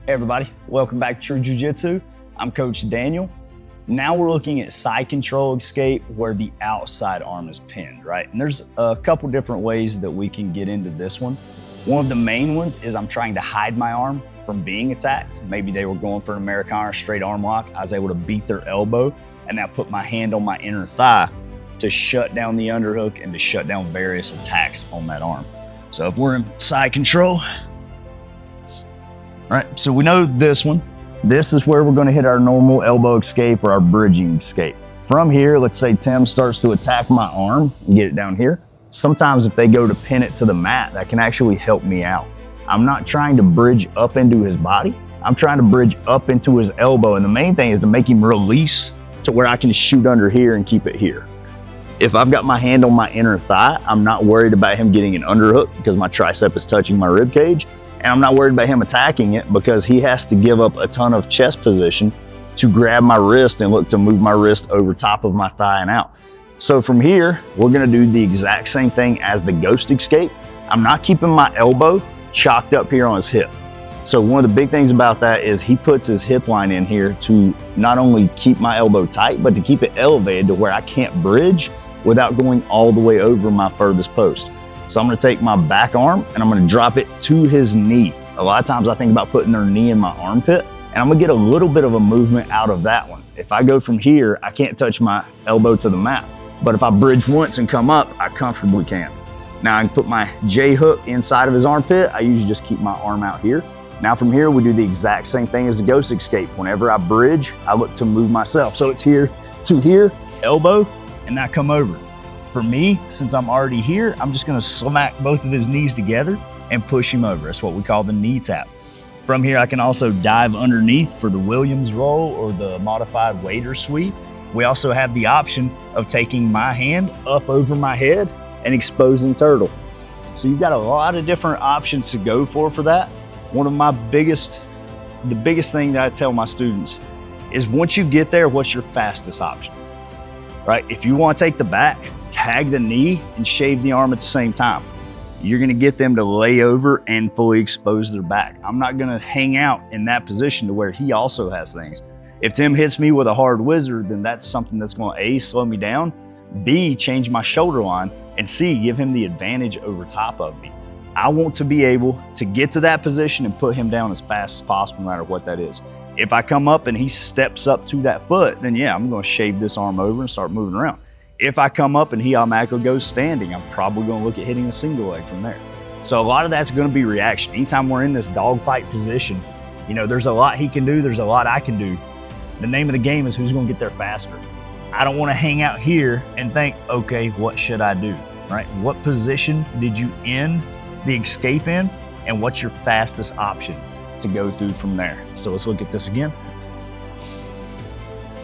Hey everybody, welcome back to True Jiu-Jitsu. I'm Coach Daniel. Now we're looking at side control escape where the outside arm is pinned, right? And there's a couple different ways that we can get into this one. One of the main ones is I'm trying to hide my arm from being attacked. Maybe they were going for an Americana straight arm lock. I was able to beat their elbow and now put my hand on my inner thigh to shut down the underhook and to shut down various attacks on that arm. So if we're in side control, all right, so we know this one. This is where we're gonna hit our normal elbow escape or our bridging escape. From here, let's say Tim starts to attack my arm and get it down here. Sometimes if they go to pin it to the mat, that can actually help me out. I'm not trying to bridge up into his body. I'm trying to bridge up into his elbow. And the main thing is to make him release to where I can shoot under here and keep it here. If I've got my hand on my inner thigh, I'm not worried about him getting an underhook because my tricep is touching my rib cage. And I'm not worried about him attacking it because he has to give up a ton of chest position to grab my wrist and look to move my wrist over top of my thigh and out. So from here, we're gonna do the exact same thing as the ghost escape. I'm not keeping my elbow chalked up here on his hip. So one of the big things about that is he puts his hip line in here to not only keep my elbow tight, but to keep it elevated to where I can't bridge without going all the way over my furthest post. So I'm gonna take my back arm and I'm gonna drop it to his knee. A lot of times I think about putting their knee in my armpit and I'm gonna get a little bit of a movement out of that one. If I go from here, I can't touch my elbow to the mat. But if I bridge once and come up, I comfortably can. Now I can put my J hook inside of his armpit. I usually just keep my arm out here. Now from here, we do the exact same thing as the ghost escape. Whenever I bridge, I look to move myself. So it's here to here, elbow, and I come over. For me, since I'm already here, I'm just gonna smack both of his knees together and push him over. That's what we call the knee tap. From here, I can also dive underneath for the Williams roll or the modified waiter sweep. We also have the option of taking my hand up over my head and exposing turtle. So you've got a lot of different options to go for that. One of the biggest thing that I tell my students is once you get there, what's your fastest option, right? If you wanna take the back, tag the knee and shave the arm at the same time. You're gonna get them to lay over and fully expose their back. I'm not gonna hang out in that position to where he also has things. If Tim hits me with a hard wizard, then that's something that's gonna A, slow me down, B, change my shoulder line, and C, give him the advantage over top of me. I want to be able to get to that position and put him down as fast as possible, no matter what that is. If I come up and he steps up to that foot, then yeah, I'm gonna shave this arm over and start moving around. If I come up and he automatically goes standing, I'm probably gonna look at hitting a single leg from there. So a lot of that's gonna be reaction. Anytime we're in this dogfight position, you know, there's a lot he can do, there's a lot I can do. The name of the game is who's gonna get there faster. I don't wanna hang out here and think, okay, what should I do, right? What position did you end the escape in, and what's your fastest option to go through from there? So let's look at this again.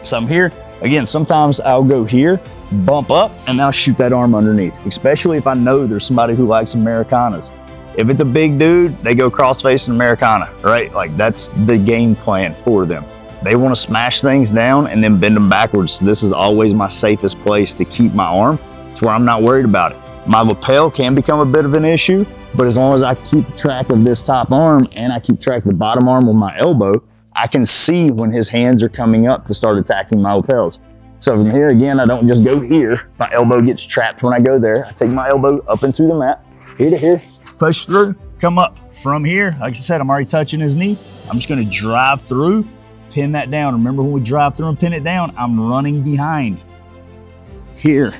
So I'm here, again, sometimes I'll go here, bump up, and I'll shoot that arm underneath, especially if I know there's somebody who likes Americanas. If it's a big dude, they go cross-facing Americana, right? Like that's the game plan for them. They want to smash things down and then bend them backwards. So this is always my safest place to keep my arm to where I'm not worried about it. My lapel can become a bit of an issue, but as long as I keep track of this top arm and I keep track of the bottom arm with my elbow, I can see when his hands are coming up to start attacking my lapels. So from here, again, I don't just go here. My elbow gets trapped when I go there. I take my elbow up into the mat, here to here, push through, come up. From here, like I said, I'm already touching his knee. I'm just gonna drive through, pin that down. Remember when we drive through and pin it down, I'm running behind. Here,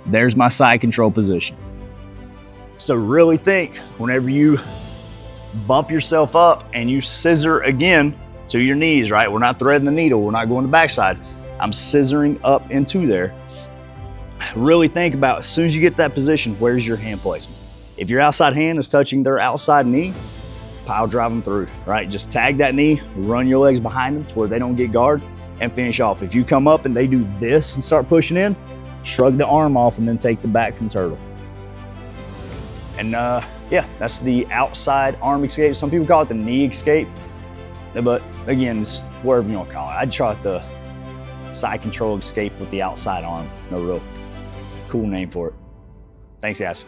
there's my side control position. So really think, whenever you bump yourself up and you scissor again to your knees, right? We're not threading the needle, we're not going to backside. I'm scissoring up into there. Really think about, as soon as you get to that position, where's your hand placement? If your outside hand is touching their outside knee, pile drive them through, right? Just tag that knee, run your legs behind them to where they don't get guard, and finish off. If you come up and they do this and start pushing in, shrug the arm off and then take the back from turtle. And yeah, that's the outside arm escape. Some people call it the knee escape, but again, it's whatever you want to call it. I'd try the side control escape with the outside arm. No real cool name for it. Thanks, guys.